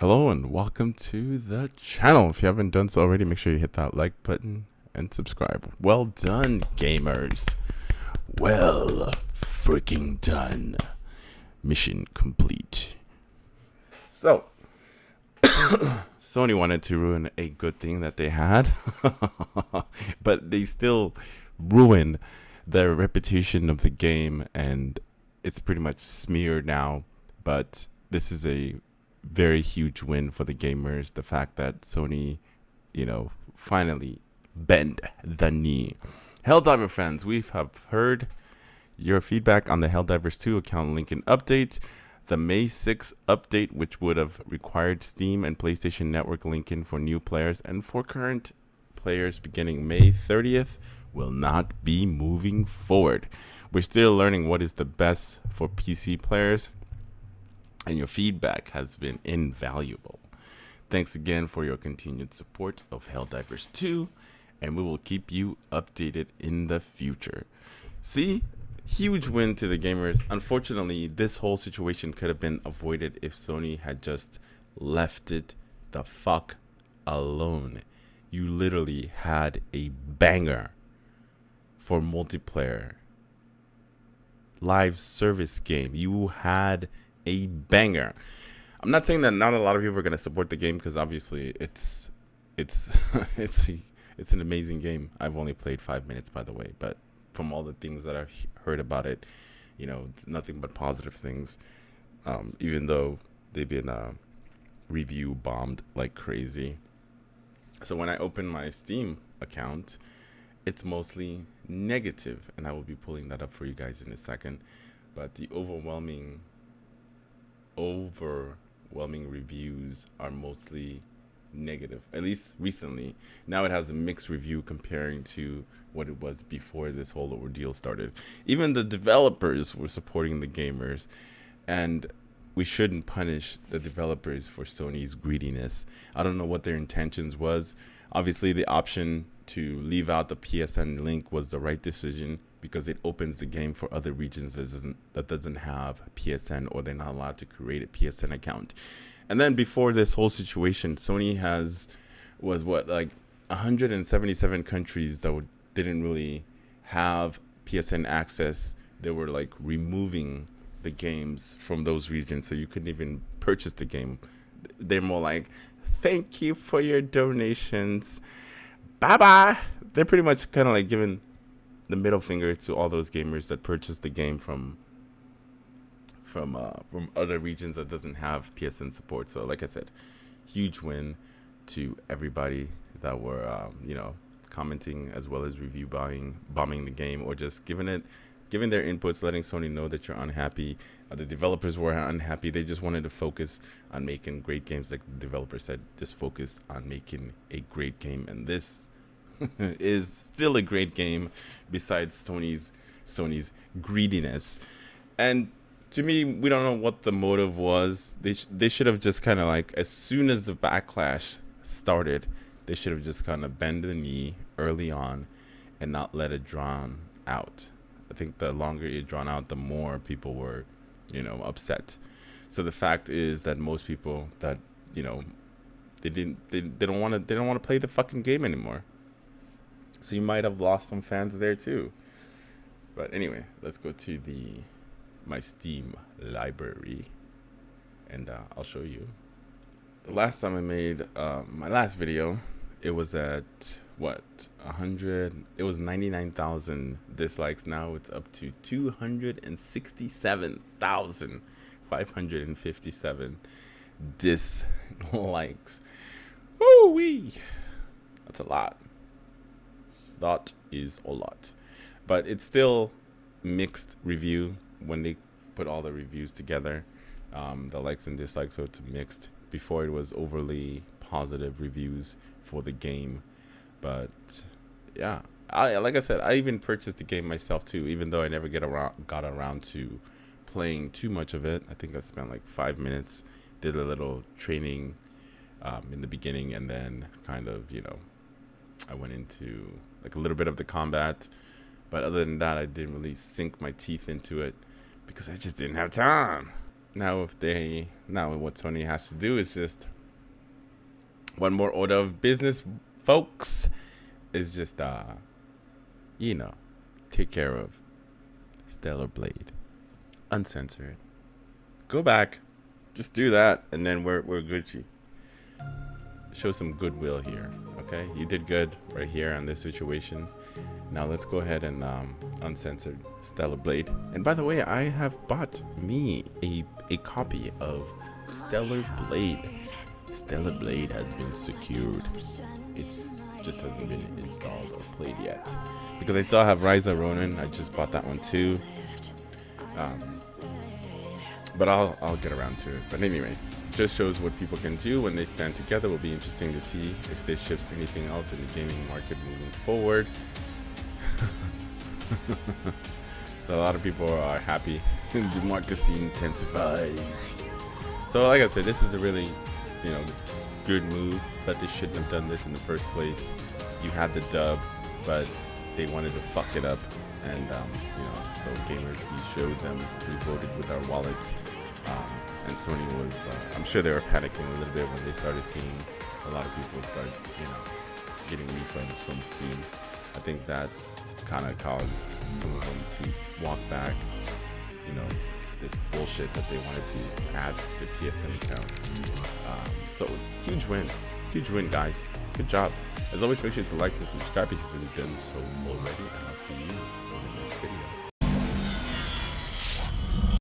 Hello and welcome to the channel. If you haven't done so already, make sure you hit that like button and subscribe. Well done, gamers. Well freaking done. Mission complete. So, Sony wanted to ruin a good thing that they had, but they still ruined the reputation of the game, and it's pretty much smeared now. But this is a very huge win for the gamers. The fact that Sony, finally bend the knee. Helldiver fans, we have heard your feedback on the Helldivers 2 account link and update. The May 6th update, which would have required Steam and PlayStation Network linking for new players and for current players beginning May 30th, will not be moving forward. We're still learning what is the best for PC players, and your feedback has been invaluable. Thanks again for your continued support of Helldivers 2, and we will keep you updated in the future. See? Huge win to the gamers. Unfortunately, this whole situation could have been avoided if Sony had just left it the fuck alone. You literally had a banger for multiplayer live service game. You had a banger. I'm not saying that not a lot of people are going to support the game, because obviously it's it's an amazing game. I've only played 5 minutes, by the way, but from all the things that I've heard about it, it's nothing but positive things. Even though they've been review bombed like crazy. So when I open my Steam account, it's mostly negative, and I will be pulling that up for you guys in a second. But the overwhelming reviews are mostly negative, at least recently. Now it has a mixed review comparing to what it was before this whole ordeal started. Even the developers were supporting the gamers, and we shouldn't punish the developers for Sony's greediness. I don't know what their intentions was. Obviously, the option to leave out the PSN link was the right decision, because it opens the game for other regions that doesn't have PSN, or they're not allowed to create a PSN account. And then before this whole situation, Sony was 177 countries that didn't really have PSN access. They were like removing the games from those regions, so you couldn't even purchase the game. They're more like, thank you for your donations, bye bye. They're pretty much kind of like giving the middle finger to all those gamers that purchased the game from other regions that doesn't have PSN support. So like I said, huge win to everybody that were commenting as well as review bombing the game, or just giving their inputs, letting Sony know that you're unhappy. The developers were unhappy. They just wanted to focus on making great games. Like the developer said, just focus on making a great game, and this is still a great game besides Sony's greediness. And to me, we don't know what the motive was. They should have just kind of like, as soon as the backlash started, they should have just kind of bent the knee early on and not let it drawn out. I think the longer it drawn out, the more people were, upset. So the fact is that most people that, they don't want to play the fucking game anymore. So you might have lost some fans there too. But anyway, let's go to my Steam library, and I'll show you. The last time I made my last video, it was at 100. It was 99,000 dislikes. Now it's up to 267,557 dislikes. Woo wee! That's a lot. That is a lot, but it's still mixed review when they put all the reviews together, the likes and dislikes. So it's mixed. Before, it was overly positive reviews for the game, but yeah, like I said, I even purchased the game myself too, even though I never got around to playing too much of it. I think I spent like 5 minutes, did a little training in the beginning, and then kind of I went into like a little bit of the combat, but other than that, I didn't really sink my teeth into it because I just didn't have time. Now what Sony has to do is just One more order of business, folks, is just you know, take care of Stellar Blade, uncensored. Go back, just do that, and then we're Gucci. Show some goodwill here, okay? You did good right here on this situation. Now let's go ahead and uncensored Stellar Blade. And by the way, I have bought me a copy of Stellar Blade. Stellar Blade has been secured. It's just hasn't been installed or played yet. Because I still have Ryza Ronin. I just bought that one too. But I'll get around to it. But anyway, just shows what people can do when they stand together. Will be interesting to see if this shifts anything else in the gaming market moving forward. So a lot of people are happy. Democracy intensifies. So like I said, this is a really, good move, but they shouldn't have done this in the first place. You had the dub, but they wanted to fuck it up, and so gamers, we showed them, we voted with our wallets, and Sony was, I'm sure they were panicking a little bit when they started seeing a lot of people start, getting refunds from Steam. I think that kind of caused some of them to walk back, this bullshit that they wanted to add to the PSN account. So huge win, guys. Good job. As always, make sure to like and subscribe if you've done so already, and I'll see you in the next video.